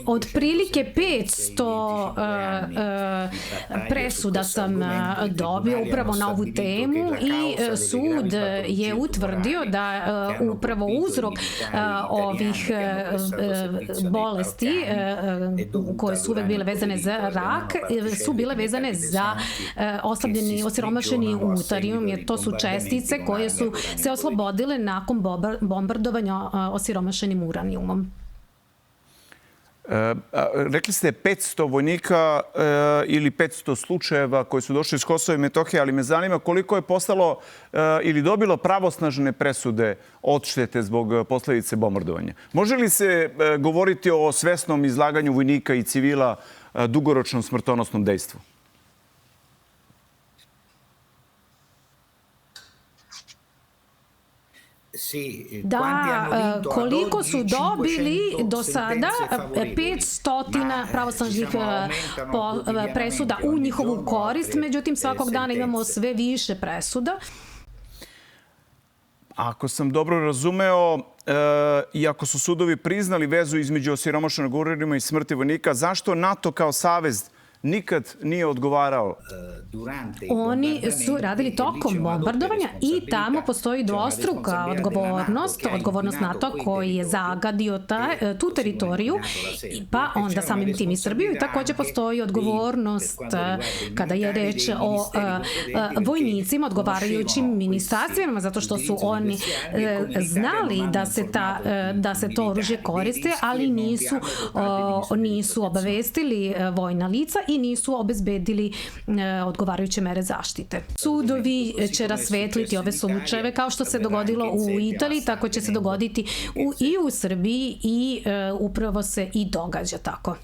Otprilike 500 presuda sam dobio upravo na ovu temu i sud je utvrdio da upravo uzrok ovih bolesti koje su uvek bile vezane za rak su bile vezane za oslabljeni, osiromašeni utarijum, jer to su čestice koje su se oslobodile nakon bombardovanja osiromašenim uranijumom. Rekli ste 500 vojnika ili 500 slučajeva koji su došli iz Kosova i Metohije, ali me zanima koliko je postalo ili dobilo pravosnažne presude odštete zbog posledice bombardovanja. Može li se govoriti o svesnom izlaganju vojnika i civila dugoročnom smrtonosnom dejstvu? Da, koliko su dobili do sada 500 pravosnažnih presuda u njihovu korist, međutim svakog dana imamo sve više presuda. Ako sam dobro razumeo, i ako su sudovi priznali vezu između osiromašenog uranijuma i smrti vojnika, zašto NATO kao savez nikad nije odgovarao? Oni su radili tokom bombardovanja i tamo postoji dvostruka odgovornost NATO koji je zagadio tu teritoriju, pa onda samim tim i Srbiju. I također postoji odgovornost kada je reč o vojnicima, odgovarajućim ministarstvima, zato što su oni znali da se to oružje koriste, ali nisu obavestili vojna lica i nisu obezbedili odgovarajuće mere zaštite. Sudovi će rasvetliti ove slučajeve kao što se dogodilo u Italiji, tako će se dogoditi i u Srbiji i upravo se i događa tako.